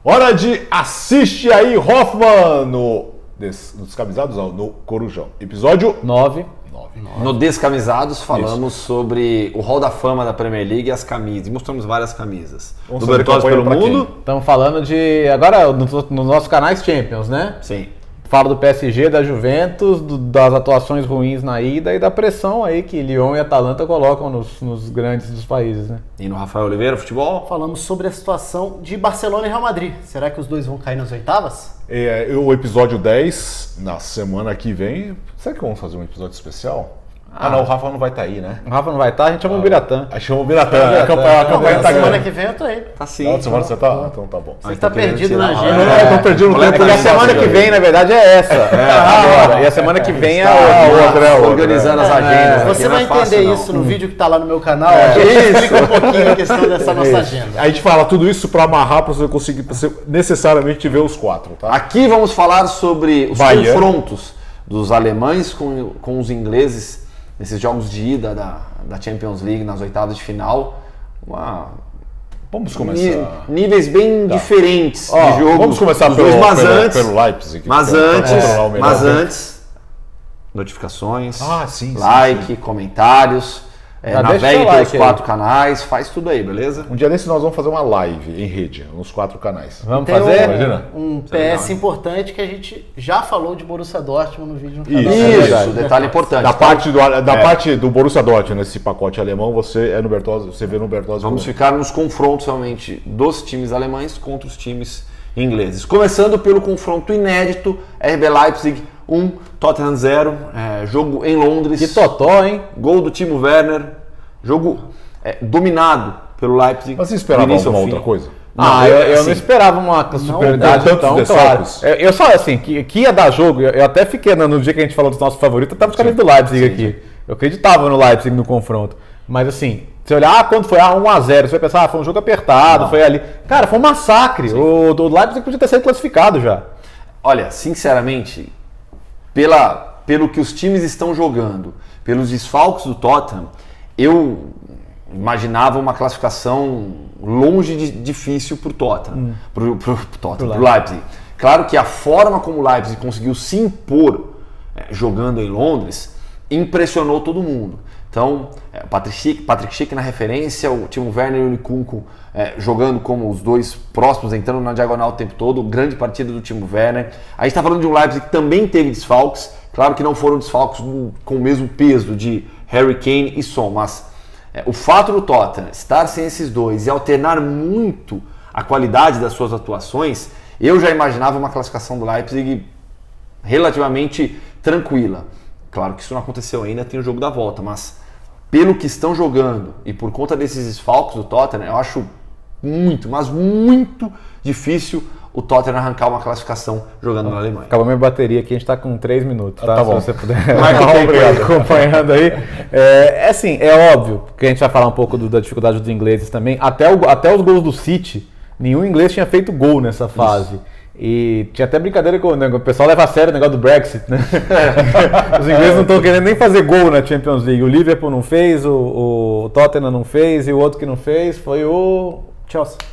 Hora de assiste aí, Hoffman, no Descamisados, não, no Corujão. Episódio 9. No Descamisados falamos sobre o Hall da Fama da Premier League e as camisas. E mostramos várias camisas. Vamos do Bertozzi pelo mundo. Estamos falando de... Agora, nos nossos canais Champions, né? Sim. Fala do PSG, da Juventus, das atuações ruins na ida e da pressão aí que Lyon e Atalanta colocam nos grandes dos países, né? E no Rafael Oliveira, futebol? Falamos sobre a situação de Barcelona e Real Madrid. Será que os dois vão cair nas oitavas? O episódio 10, na semana que vem. Será que vamos fazer um episódio especial? Não, o Rafa não vai estar aí, né? O Rafa não vai estar, a gente chama o Biratã. Aí chama o Biratã, a campanha tá semana grande. que vem eu tô aí. Tá sim. Na outra semana você tá? Então tá bom. Você tá perdido na agenda. Eu tô perdido no tempo. Porque a semana que vem, na verdade, é essa. Agora. E a semana que vem é a outra. Organizando as agendas. Você vai entender isso no vídeo que tá lá no meu canal. Isso. Explica um pouquinho a questão dessa nossa agenda. A gente fala tudo isso pra amarrar, pra você conseguir necessariamente ver os 4, tá? Aqui vamos falar sobre os Bahia. confrontos dos alemães com os ingleses nesses jogos de ida da Champions League nas oitavas de final. Vamos começar. Níveis bem diferentes de jogo. Vamos começar dos dois, pelo Leipzig. Mas antes, notificações, sim. comentários, navegue pelos 4 canais, faz tudo aí, beleza? Um dia desse nós vamos fazer uma live em rede, nos 4 canais. Vamos Tem fazer? Imagina. um PS importante que a gente já falou de Borussia Dortmund no vídeo no canal. Isso, detalhe importante. Da parte do Borussia Dortmund, nesse pacote alemão, você vê no Bertozzi. Vamos ficar nos confrontos realmente dos times alemães contra os times ingleses. Começando pelo confronto inédito, RB Leipzig 1, Tottenham 0, jogo em Londres. Que totó, hein? Gol do Timo Werner, jogo dominado pelo Leipzig. Mas você esperava alguma outra coisa? Eu não esperava uma superioridade tantos tão desfalques. clara. Eu só, assim, que ia dar jogo, eu até fiquei, no dia que a gente falou dos nossos favoritos, eu tava os caras do Leipzig aqui. Eu acreditava no Leipzig no confronto. Mas assim, você olhar, quando foi 1-0, você vai pensar, foi um jogo apertado, foi ali. Cara, foi um massacre. O Leipzig podia ter sido classificado já. Olha, sinceramente, pelo que os times estão jogando, pelos desfalques do Tottenham, eu imaginava uma classificação longe de difícil para o Tottenham, pro Leipzig. Claro que a forma como o Leipzig conseguiu se impor jogando em Londres impressionou todo mundo. Então, Patrick Schick na referência, o Timo Werner e o Nkunku jogando como os dois próximos, entrando na diagonal o tempo todo, grande partida do Timo Werner. A gente está falando de um Leipzig que também teve desfalques, claro que não foram desfalques com o mesmo peso de Harry Kane e Son, mas o fato do Tottenham estar sem esses dois e alternar muito a qualidade das suas atuações, eu já imaginava uma classificação do Leipzig relativamente tranquila. Claro que isso não aconteceu ainda, tem o jogo da volta, mas pelo que estão jogando e por conta desses desfalques do Tottenham, eu acho muito, mas muito difícil o Tottenham arrancar uma classificação jogando na Alemanha. Acabou minha bateria aqui, a gente está com 3 minutos, tá? Tá bom. Se você puder acompanhando aí. Assim, é óbvio que a gente vai falar um pouco da dificuldade dos ingleses também. Até os gols do City, nenhum inglês tinha feito gol nessa fase. Isso. E tinha até brincadeira que o pessoal leva a sério o negócio do Brexit, né? Os ingleses não estão querendo nem fazer gol na Champions League. O Liverpool não fez, o Tottenham não fez, e o outro que não fez foi o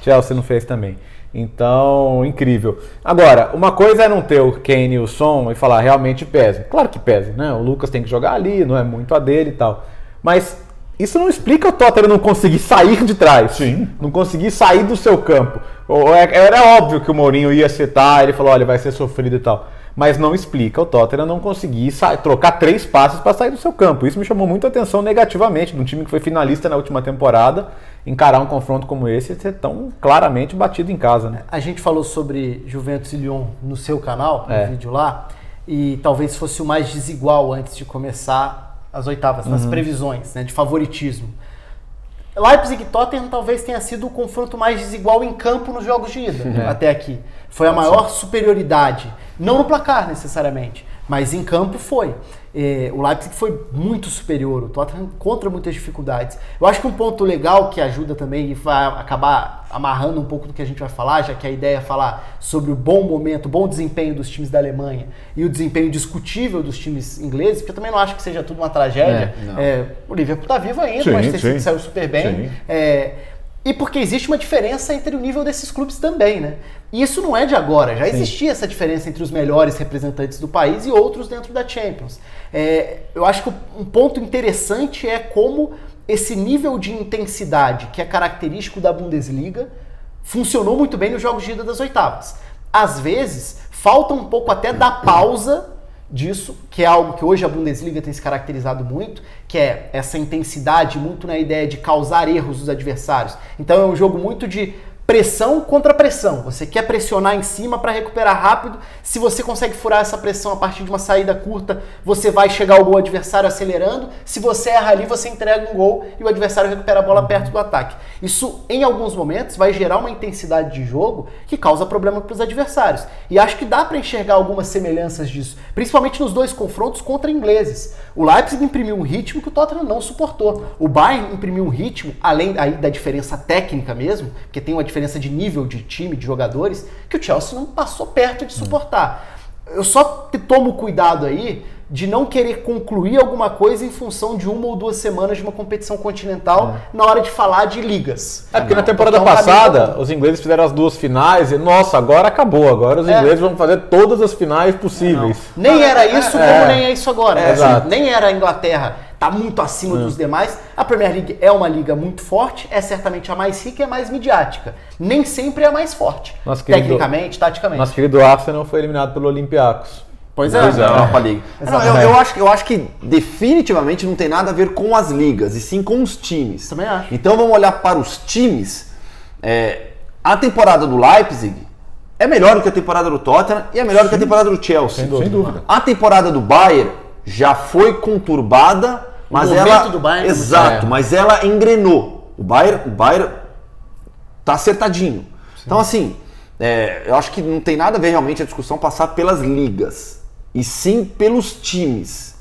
Chelsea não fez também. Então, incrível. Agora, uma coisa é não ter o Kane e o Son e falar realmente pesa. Claro que pesa, né? O Lucas tem que jogar ali, não é muito a dele e tal. Mas isso não explica o Tottenham não conseguir sair de trás. Sim. Não conseguir sair do seu campo. Era óbvio que o Mourinho ia acertar, ele falou, olha, vai ser sofrido e tal. Mas não explica o Tottenham não conseguir trocar 3 passes para sair do seu campo. Isso me chamou muita atenção negativamente, de um time que foi finalista na última temporada, encarar um confronto como esse e ser tão claramente batido em casa, né? A gente falou sobre Juventus e Lyon no seu canal, no vídeo lá, e talvez fosse o mais desigual antes de começar as oitavas, nas previsões, né, de favoritismo. Leipzig e Tottenham talvez tenha sido o confronto mais desigual em campo nos jogos de ida até aqui. Foi a maior superioridade, não no placar necessariamente, mas em campo foi. O Leipzig foi muito superior, o Tottenham contra muitas dificuldades. Eu acho que um ponto legal que ajuda também e vai acabar amarrando um pouco do que a gente vai falar, já que a ideia é falar sobre o bom momento, o bom desempenho dos times da Alemanha e o desempenho discutível dos times ingleses, porque eu também não acho que seja tudo uma tragédia. O Liverpool está vivo ainda, mas o Manchester City saiu super bem. E porque existe uma diferença entre o nível desses clubes também, né? E isso não é de agora, já existia essa diferença entre os melhores representantes do país e outros dentro da Champions. Eu acho que um ponto interessante é como esse nível de intensidade que é característico da Bundesliga funcionou muito bem nos jogos de ida das oitavas. Às vezes, falta um pouco até da pausa disso, que é algo que hoje a Bundesliga tem se caracterizado muito, que é essa intensidade muito na ideia de causar erros dos adversários. Então é um jogo muito de pressão contra pressão. Você quer pressionar em cima para recuperar rápido. Se você consegue furar essa pressão a partir de uma saída curta, você vai chegar ao gol adversário acelerando. Se você erra ali, você entrega um gol e o adversário recupera a bola perto do ataque. Isso, em alguns momentos, vai gerar uma intensidade de jogo que causa problema para os adversários. E acho que dá para enxergar algumas semelhanças disso, principalmente nos dois confrontos contra ingleses. O Leipzig imprimiu um ritmo que o Tottenham não suportou. O Bayern imprimiu um ritmo, além aí da diferença técnica mesmo, porque tem uma diferença de nível de time, de jogadores, que o Chelsea não passou perto de suportar. Eu só tomo cuidado aí de não querer concluir alguma coisa em função de 1 ou 2 semanas de uma competição continental na hora de falar de ligas. Porque na temporada passada, os ingleses fizeram as 2 finais e, nossa, agora acabou. Agora os ingleses vão fazer todas as finais possíveis. Nem era isso, como nem é isso agora. Exato. Nem era a Inglaterra, está muito acima dos demais. A Premier League é uma liga muito forte, é certamente a mais rica e a mais midiática. Nem sempre é a mais forte, tecnicamente, taticamente. Nosso querido Arsenal foi eliminado pelo Olympiacos. Pois é. Europa League. Não, eu acho que definitivamente não tem nada a ver com as ligas, e sim com os times. Também acho. Então vamos olhar para os times. A temporada do Leipzig é melhor do que a temporada do Tottenham e é melhor do que a temporada do Chelsea. Sem dúvida. A temporada do Bayern já foi conturbada, mas do Bayern, exato, mas ela engrenou. O Bayern tá acertadinho. Então assim, eu acho que não tem nada a ver realmente a discussão passar pelas ligas, e sim pelos times.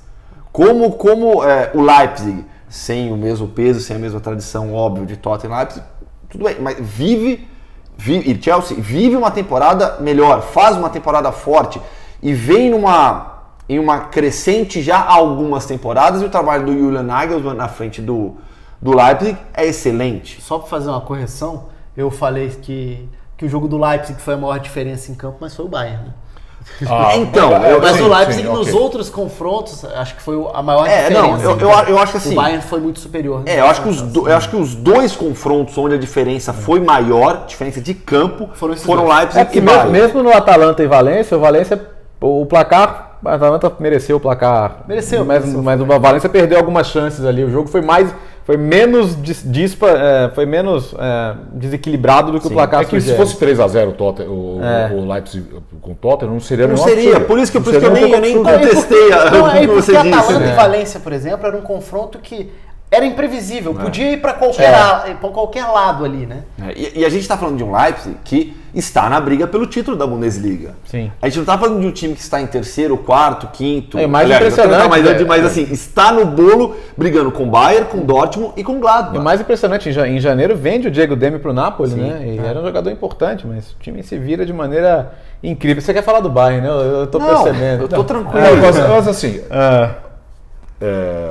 Como o Leipzig, sem o mesmo peso, sem a mesma tradição, óbvio, de Tottenham e Leipzig, tudo bem, mas e Chelsea vive uma temporada melhor, faz uma temporada forte e vem em uma crescente já há algumas temporadas, e o trabalho do Julian Nagelsmann na frente do Leipzig é excelente. Só para fazer uma correção, eu falei que o jogo do Leipzig foi a maior diferença em campo, mas foi o Bayern, né? Mas o Leipzig nos outros confrontos, acho que foi a maior diferença. Eu acho que assim, o Bayern foi muito superior. Eu acho que os 2 confrontos onde a diferença foi maior, diferença de campo, foram Leipzig e Bayern. Mesmo no Atalanta e Valência, o placar, a Atalanta mereceu o placar. Mereceu. Mas o Valência perdeu algumas chances ali. O jogo foi menos desequilibrado do que o placar se fosse 3-0 o Leipzig com o Tottenham, não seria nenhuma seria, por isso que eu nem contestei o que você disse. Atalanta e Valência, por exemplo, era um confronto que era imprevisível, podia ir para qualquer lado ali, né? E a gente está falando de um Leipzig que está na briga pelo título da Bundesliga. Sim. A gente não está falando de um time que está em terceiro, quarto, quinto. É mais impressionante. Mas assim, está no bolo brigando com o Bayern, com o Dortmund e com o Gladbach. E o mais impressionante, em janeiro vende o Diego Demme para o Napoli, né? E era um jogador importante, mas o time se vira de maneira incrível. Você quer falar do Bayern, né? Eu estou percebendo. Eu estou tranquilo. Mas assim,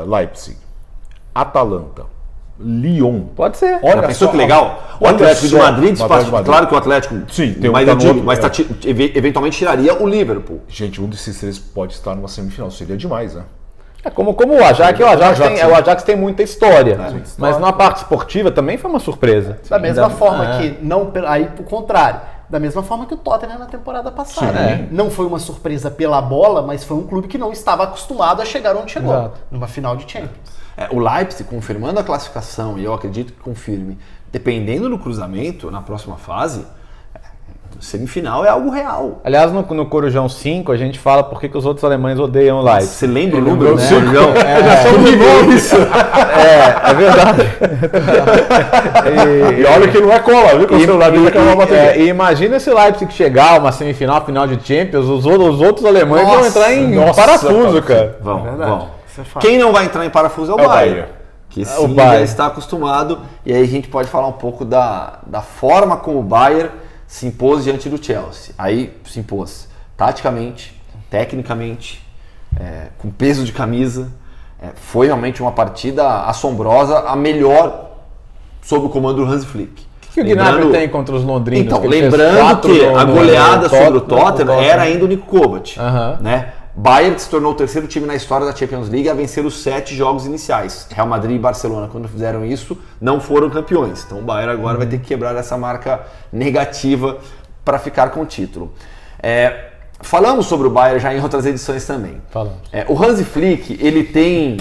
Leipzig, Atalanta, Lyon. Pode ser. Olha, pensou que legal? O Atlético de Madrid, claro que o Atlético, sim, tem eventualmente tiraria o Liverpool. Gente, um desses 3 pode estar numa semifinal, seria demais, né? Como o Ajax, o Ajax tem muita história, mas na parte esportiva também foi uma surpresa. Da mesma forma que, aí pro contrário, da mesma forma que o Tottenham na temporada passada. Não foi uma surpresa pela bola, mas foi um clube que não estava acostumado a chegar onde chegou, numa final de Champions. O Leipzig, confirmando a classificação, e eu acredito que confirme, dependendo do cruzamento, na próxima fase, semifinal é algo real. Aliás, no Corujão 5, a gente fala por que os outros alemães odeiam o Leipzig. Você lembra o número do Corujão? Já somos bom isso. É verdade. E olha que não é cola, viu? E imagina se o Leipzig chegar a uma semifinal, final de Champions, os outros alemães vão entrar em parafuso, cara. Vão. Quem não vai entrar em parafuso é o Bayern. Que sim, já está acostumado. E aí a gente pode falar um pouco da forma como o Bayern se impôs diante do Chelsea. Aí se impôs taticamente, tecnicamente, com peso de camisa. Foi realmente uma partida assombrosa, a melhor sob o comando do Hans Flick. O que o Gnabry tem contra os londrinos? Então, lembrando que a goleada sobre o Tottenham era ainda o Niko Kovac, né? Bayern se tornou o terceiro time na história da Champions League a vencer os 7 jogos iniciais. Real Madrid e Barcelona, quando fizeram isso, não foram campeões. Então o Bayern agora vai ter que quebrar essa marca negativa para ficar com o título. Falamos sobre o Bayern já em outras edições também. O Hans Flick, ele tem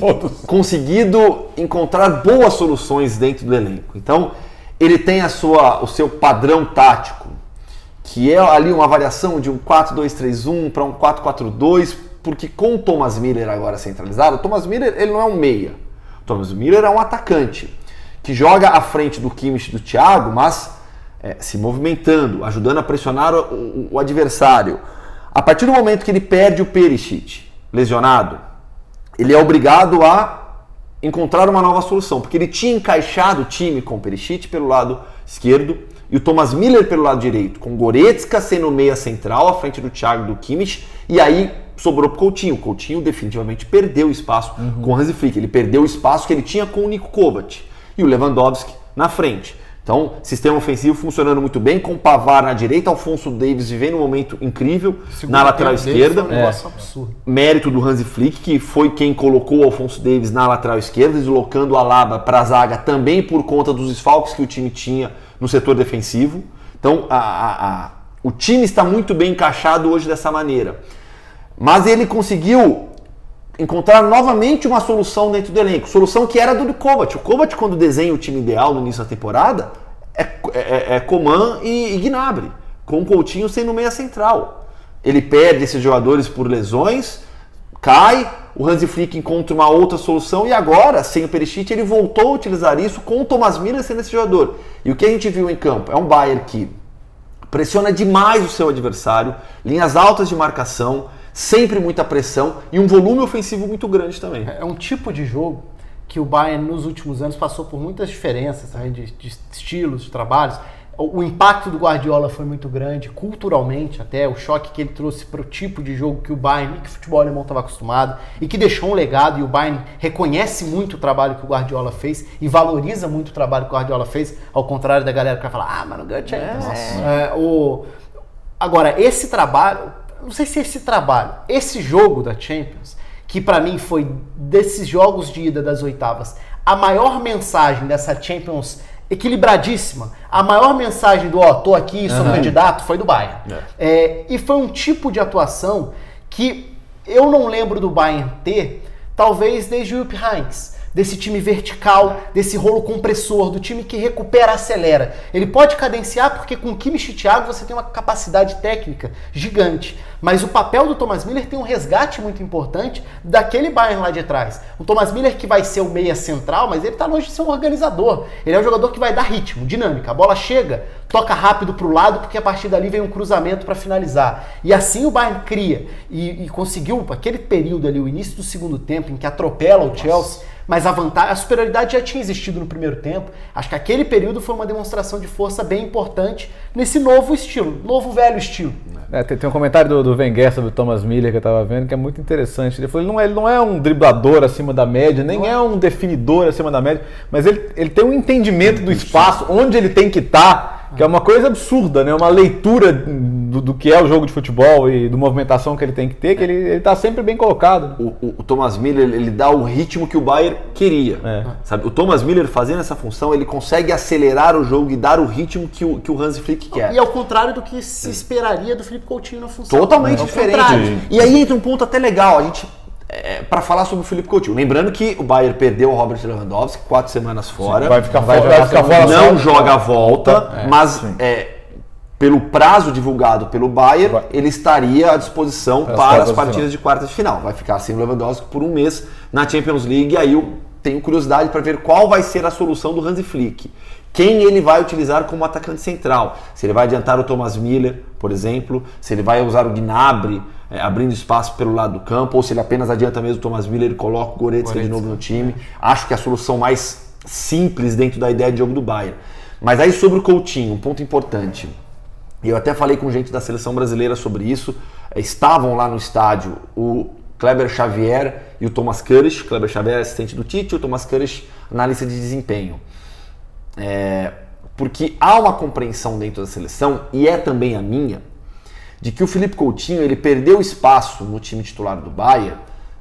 conseguido encontrar boas soluções dentro do elenco. Então, ele tem o seu padrão tático, que é ali uma variação de um 4-2-3-1 para um 4-4-2, porque com o Thomas Müller agora centralizado, o Thomas Müller ele não é um meia. O Thomas Müller é um atacante, que joga à frente do Kimmich e do Thiago, mas se movimentando, ajudando a pressionar o adversário. A partir do momento que ele perde o Perisic, lesionado, ele é obrigado a encontrar uma nova solução, porque ele tinha encaixado o time com o Perisic pelo lado esquerdo e o Thomas Müller pelo lado direito, com Goretzka sendo meia central à frente do Thiago e do Kimmich, e aí sobrou pro Coutinho. O Coutinho definitivamente perdeu o espaço com o Hans Flick, ele perdeu o espaço que ele tinha com o Niko Kovac e o Lewandowski na frente. Então, sistema ofensivo funcionando muito bem, com o Pavard na direita, Alphonso Davies vivendo um momento incrível na lateral esquerda. Mérito do Hans Flick, que foi quem colocou o Alphonso Davies na lateral esquerda, deslocando o Alaba para a zaga também por conta dos desfalques que o time tinha no setor defensivo. Então, o time está muito bem encaixado hoje dessa maneira. Mas ele conseguiu encontrar novamente uma solução dentro do elenco. Solução que era do Kovac. O Kovac, quando desenha o time ideal no início da temporada, é Coman e Gnabry, com o Coutinho sendo meia central. Ele perde esses jogadores por lesões, cai, o Hans Flick encontra uma outra solução e agora, sem o Perisic, ele voltou a utilizar isso com o Thomas Müller sendo esse jogador. E o que a gente viu em campo é um Bayern que pressiona demais o seu adversário, linhas altas de marcação, sempre muita pressão e um volume ofensivo muito grande também. É um tipo de jogo que o Bayern nos últimos anos passou por muitas diferenças, né, de estilos, de trabalhos. O impacto do Guardiola foi muito grande, culturalmente até, o choque que ele trouxe para o tipo de jogo que o Bayern e que o futebol alemão estava acostumado e que deixou um legado, e o Bayern reconhece muito o trabalho que o Guardiola fez e valoriza muito o trabalho que o Guardiola fez, ao contrário da galera que vai falar, mas o Götze Agora, esse trabalho, não sei se esse jogo da Champions, que para mim foi desses jogos de ida das oitavas, a maior mensagem dessa Champions equilibradíssima, a maior mensagem do tô aqui, sou candidato, foi do Bayern. E foi um tipo de atuação que eu não lembro do Bayern ter, talvez desde o Jupp Heynckes, desse time vertical, desse rolo compressor, do time que recupera, acelera. Ele pode cadenciar porque com Kimmich e Thiago você tem uma capacidade técnica gigante. Mas o papel do Thomas Müller tem um resgate muito importante daquele Bayern lá de trás. O Thomas Müller que vai ser o meia central, mas ele está longe de ser um organizador. Ele é um jogador que vai dar ritmo, dinâmica. A bola chega, toca rápido para o lado, porque a partir dali vem um cruzamento para finalizar. E assim o Bayern cria. E conseguiu, aquele período ali, o início do segundo tempo, em que atropela o Chelsea, mas a superioridade já tinha existido no primeiro tempo. Acho que aquele período foi uma demonstração de força bem importante nesse novo estilo, novo velho estilo. Tem um comentário do Wenger sobre o Thomas Müller que eu estava vendo, que é muito interessante. Ele falou, ele não é um driblador acima da média, nem é um definidor acima da média, mas ele tem um entendimento do espaço, onde ele tem que estar, que é uma coisa absurda, né? Uma leitura do que é o jogo de futebol e da movimentação que ele tem que ter, que ele está sempre bem colocado. O Thomas Müller, ele dá o ritmo que o Bayern queria. Sabe? O Thomas Müller, fazendo essa função, ele consegue acelerar o jogo e dar o ritmo que o Hans Flick quer. E ao contrário do que se esperaria do Felipe Coutinho na função. Totalmente diferente. E aí entra um ponto até legal, a gente para falar sobre o Felipe Coutinho. Lembrando que o Bayern perdeu o Robert Lewandowski, 4 semanas fora. Vai ficar fora. Não joga a volta, mas pelo prazo divulgado pelo Bayern, ele estaria à disposição para as partidas de quartas de final. Vai ficar sem o Lewandowski por um mês na Champions League. E aí eu tenho curiosidade para ver qual vai ser a solução do Hans Flick. Quem ele vai utilizar como atacante central. Se ele vai adiantar o Thomas Müller, por exemplo, se ele vai usar o Gnabry, abrindo espaço pelo lado do campo, ou se ele apenas adianta mesmo o Thomas Müller e coloca o Goretzka de novo no time. Acho que é a solução mais simples dentro da ideia de jogo do Bayern. Mas aí sobre o Coutinho, um ponto importante. Eu até falei com gente da seleção brasileira sobre isso. Estavam lá no estádio o Kleber Xavier e o Thomas Karish. Kleber Xavier, assistente do Tite, e o Thomas Karish, analista de desempenho. porque há uma compreensão dentro da seleção, e é também a minha, de que o Philippe Coutinho ele perdeu espaço no time titular do Bayern,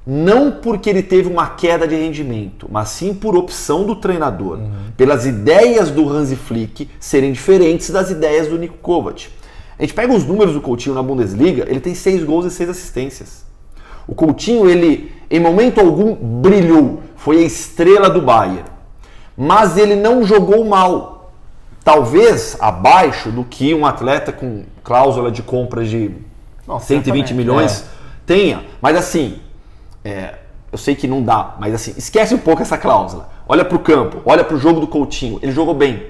não porque ele teve uma queda de rendimento, mas sim por opção do treinador, pelas ideias do Hansi Flick serem diferentes das ideias do Niko Kovac. A gente pega os números do Coutinho na Bundesliga, ele tem 6 gols e 6 assistências. O Coutinho, ele em momento algum brilhou, foi a estrela do Bayern, mas ele não jogou mal, talvez abaixo do que um atleta com cláusula de compra de 120 milhões tenha, mas assim, eu sei que não dá, mas assim, esquece um pouco essa cláusula, olha para o campo, olha para o jogo do Coutinho, ele jogou bem.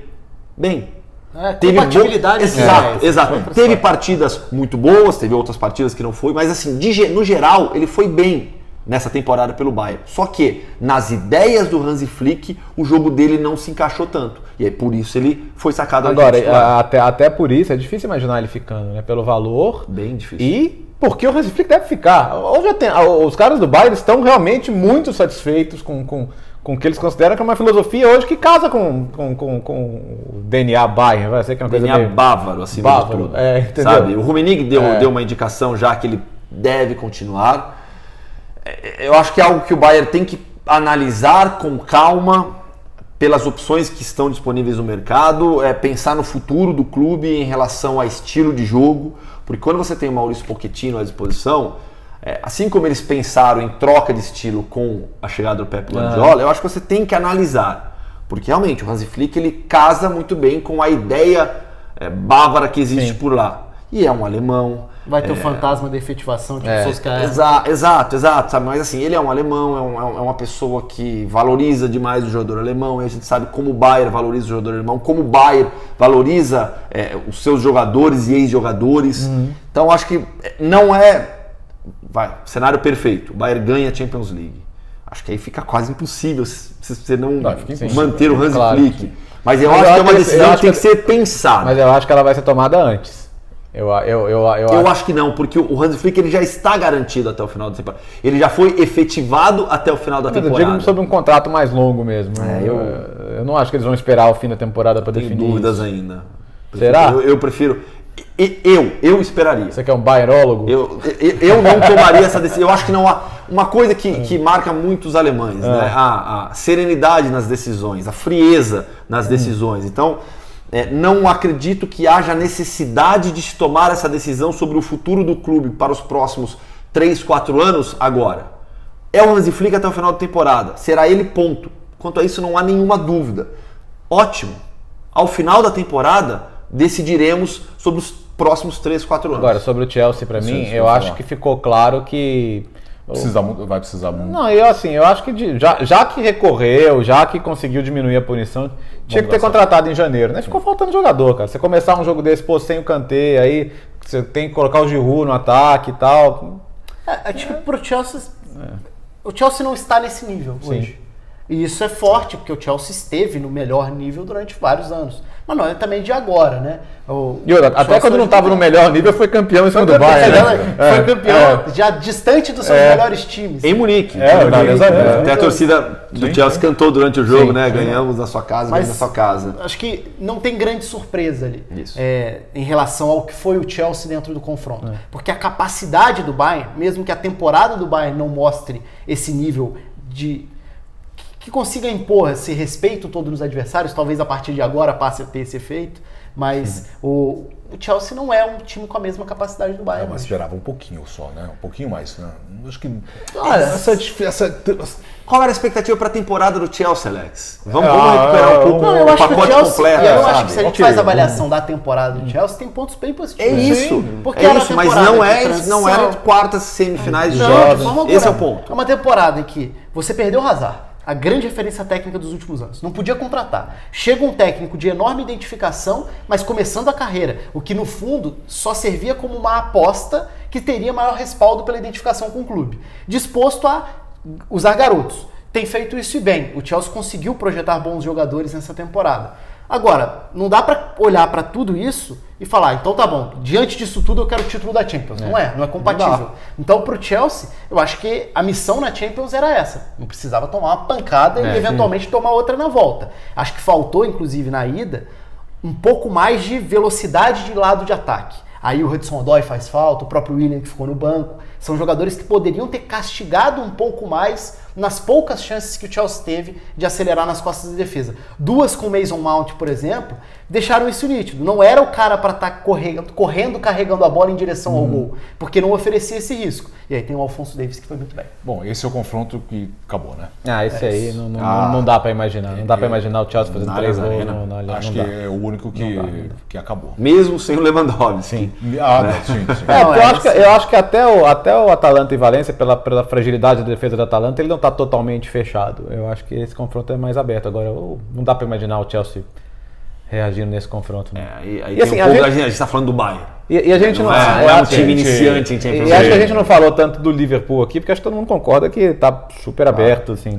Teve compatibilidade. Exato. Teve partidas muito boas, teve outras partidas que não foi, mas assim, no geral, ele foi bem nessa temporada pelo Bayern. Só que, nas ideias do Hansi Flick, o jogo dele não se encaixou tanto. E aí, por isso, ele foi sacado. Agora, até por isso, é difícil imaginar ele ficando, né? Pelo valor. Bem difícil. E porque o Hansi Flick deve ficar. Os caras do Bayern estão realmente muito satisfeitos com o que eles consideram que é uma filosofia hoje que casa com o DNA Bayern, vai ser que é uma coisa DNA bávaro, assim, bávaro, tudo. Entendeu? Sabe? O Rummenigge deu uma indicação já que ele deve continuar. Eu acho que é algo que o Bayern tem que analisar com calma pelas opções que estão disponíveis no mercado, pensar no futuro do clube em relação a estilo de jogo, porque quando você tem o Maurício Pochettino à disposição, assim como eles pensaram em troca de estilo com a chegada do Pep Guardiola, eu acho que você tem que analisar, porque realmente o Hansi Flick ele casa muito bem com a ideia bávara que existe por lá, e é um alemão. Vai ter o fantasma da efetivação de pessoas que... Exato, sabe? Mas assim, ele é um alemão, é uma pessoa que valoriza demais o jogador alemão, e a gente sabe como o Bayern valoriza o jogador alemão, como o Bayern valoriza os seus jogadores e ex-jogadores. Então acho que não cenário perfeito, o Bayern ganha a Champions League. Acho que aí fica quase impossível se você não manter o Hansi Flick. Mas eu acho que é uma decisão que tem que ser pensada. Mas eu acho que ela vai ser tomada antes. Eu acho que não, porque o Hansi Flick ele já está garantido até o final da temporada. Ele já foi efetivado até o final da temporada. Eu digo sobre um contrato mais longo mesmo. Eu não acho que eles vão esperar o fim da temporada para definir. Tenho dúvidas ainda. Será? Eu prefiro. Eu esperaria. Você que é um bayernólogo? Eu não tomaria essa decisão. Eu acho que não há. Uma coisa que marca muito os alemães, né? A serenidade nas decisões, a frieza nas decisões. Então, não acredito que haja necessidade de se tomar essa decisão sobre o futuro do clube para os próximos 3, 4 anos agora. É o Hansi Flick até o final da temporada. Será ele, ponto. Quanto a isso, não há nenhuma dúvida. Ótimo. Ao final da temporada, decidiremos sobre os próximos 3, 4 anos. Agora, sobre o Chelsea, para mim, eu acho que ficou claro que... Vai precisar muito. Não, eu acho que já que recorreu, já que conseguiu diminuir a punição, tinha que ter contratado em janeiro, né? Ficou faltando jogador, cara. Você começar um jogo desse, sem o Kanté, aí você tem que colocar o Giroud no ataque e tal. Pro Chelsea, o Chelsea não está nesse nível hoje. E isso é forte, porque o Chelsea esteve no melhor nível durante vários anos. Mas não é também de agora, né? Até quando não estava no melhor nível, foi campeão em cima do Bayern. Foi campeão, já distante dos seus melhores times. Em Munique. Até a torcida do Chelsea cantou durante o jogo, né? Ganhamos na sua casa, ganhamos na sua casa. Acho que não tem grande surpresa ali em relação ao que foi o Chelsea dentro do confronto. Porque a capacidade do Bayern, mesmo que a temporada do Bayern não mostre esse nível que consiga impor esse respeito todo nos adversários, talvez a partir de agora passe a ter esse efeito, mas o Chelsea não é um time com a mesma capacidade do Bayern. Mas esperava um pouquinho só, né? Um pouquinho mais, né? Acho que... Qual era a expectativa para a temporada do Chelsea, Alex? Vamos recuperar um pouco o pacote completo. Eu acho que se a gente faz a avaliação da temporada do Chelsea, tem pontos bem positivos. É isso. Porque mas não era quartas semifinais de jogos. Esse é o ponto. É uma temporada em que você perdeu o Hazard, a grande referência técnica dos últimos anos. Não podia contratar. Chega um técnico de enorme identificação, mas começando a carreira, o que no fundo só servia como uma aposta que teria maior respaldo pela identificação com o clube. Disposto a usar garotos. Tem feito isso e bem. O Chelsea conseguiu projetar bons jogadores nessa temporada. Agora, não dá para olhar para tudo isso e falar, então tá bom, diante disso tudo eu quero o título da Champions. Não é compatível. Então pro Chelsea, eu acho que a missão na Champions era essa. Não precisava tomar uma pancada e eventualmente tomar outra na volta. Acho que faltou, inclusive na ida, um pouco mais de velocidade de lado de ataque. Aí o Hudson-Odoi faz falta, o próprio Willian que ficou no banco. São jogadores que poderiam ter castigado um pouco mais nas poucas chances que o Chelsea teve de acelerar nas costas da defesa. 2 com o Mason Mount, por exemplo, deixaram isso nítido. Não era o cara para estar correndo, carregando a bola em direção ao gol, porque não oferecia esse risco. E aí tem o Alphonso Davies que foi muito bem. Bom, esse é o confronto que acabou, né? Esse aí não dá para imaginar. Não dá para imaginar o Chelsea fazendo 3 gols na Allianz. Acho que é o único que acabou. Mesmo sem o Lewandowski. Sim. Sim. Eu acho que até o Atalanta e Valência, pela fragilidade da defesa do Atalanta, ele não está totalmente fechado. Eu acho que esse confronto é mais aberto. Agora, não dá para imaginar o Chelsea reagindo nesse confronto. Né? E assim, a gente está falando do Bayern. E a gente não é um time iniciante em Champions League. E acho que a gente não falou tanto do Liverpool aqui, porque acho que todo mundo concorda que está super aberto. Assim,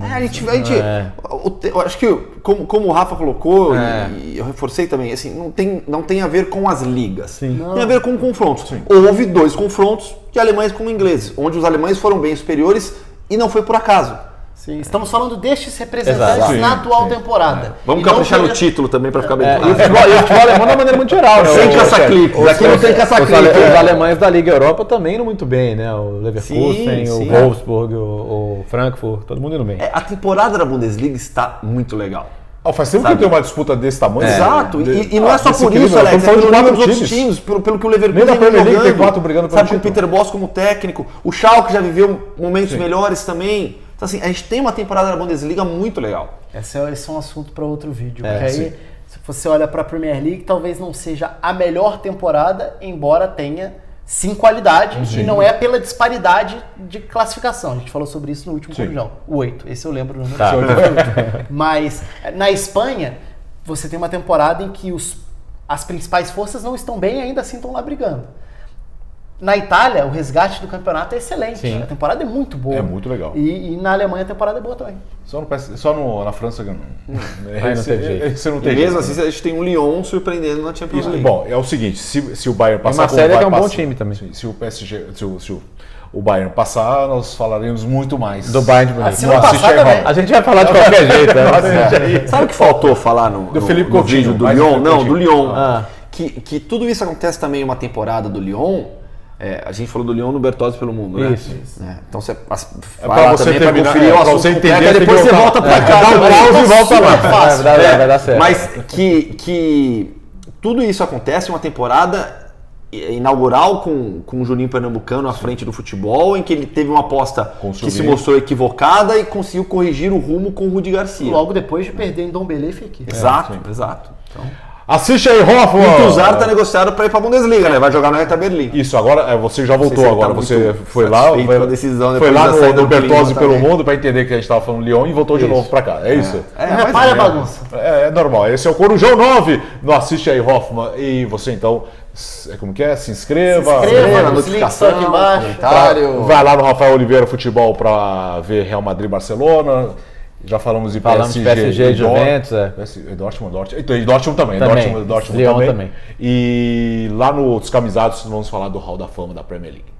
eu acho que, como o Rafa colocou, e eu reforcei também, assim, não tem a ver com as ligas. Tem a ver com confrontos. Houve 2 confrontos de alemães com ingleses, onde os alemães foram bem superiores e não foi por acaso. Sim, estamos falando destes representantes na atual temporada. Vamos caprichar no título também para ficar bem claro. E o futebol alemão de uma maneira muito geral. Sem caça-cliques. Aqui não tem caça-cliques. Os alemães da Liga Europa também indo muito bem, né? O Leverkusen, o Wolfsburg, o Frankfurt, todo mundo indo bem. A temporada da Bundesliga está muito legal. Faz tempo que tem uma disputa desse tamanho. Exato, e não é só por isso, Alex, é pelo número dos outros times, pelo que o Leverkusen tem jogando, tem 4 brigando pelo sabe, com o Peter Bosz como técnico, o Schalke já viveu momentos melhores também. Então assim, a gente tem uma temporada da Bundesliga muito legal. Esse é um assunto para outro vídeo, porque aí, se você olha para a Premier League, talvez não seja a melhor temporada, embora tenha sim qualidade, e não é pela disparidade de classificação. A gente falou sobre isso no último Corujão. O 8, esse eu lembro. Mas na Espanha, você tem uma temporada em que as principais forças não estão bem e ainda assim estão lá brigando. Na Itália, o resgate do campeonato é excelente. A temporada é muito boa. É muito legal. E na Alemanha a temporada é boa também. Só na França que Você não tem mesmo assim, a gente tem um Lyon surpreendendo na Champions League. Bom, é o seguinte, se o Bayern passar... E Marseille é um bom time também. Se o PSG... Se o Bayern passar, nós falaremos muito mais. Do Bayern de Munique. Se não passar também. A gente vai falar de qualquer jeito. Sabe o que faltou falar no vídeo do Lyon? Não, do Lyon. Que tudo isso acontece também em uma temporada do Lyon. A gente falou do Lyon no Bertozzi pelo mundo, né? Isso. Então você para você terminar, conferir o assunto você entender, depois você volta para cá. Dá um pause e volta lá. Vai dar certo. Mas que tudo isso acontece em uma temporada inaugural com o Juninho Pernambucano à frente do futebol, em que ele teve uma aposta que se mostrou equivocada e conseguiu corrigir o rumo com o Rudi Garcia. Logo depois de perder em Dom Belé e Fekir. Exato. Então... Assiste aí, Hoffmann! O Tuzar está negociado para ir para a Bundesliga, né? Vai jogar no Hertha Berlim. Isso, agora você já voltou agora. Você foi lá no Bertozzi pelo mundo para entender que a gente estava falando Lyon e voltou de novo para cá. É isso? Não repara a bagunça. É normal. Esse é o Corujão 9 no Assiste aí, Hoffmann. E você então, como que é? Se inscreva. Na notificação aqui embaixo. Comentário. Vai lá no Rafael Oliveira Futebol para ver Real Madrid e Barcelona. Já falamos de PSG, Juventus, Dortmund também. Dortmund Lyon também. E lá nos Camisados vamos falar do Hall da Fama da Premier League.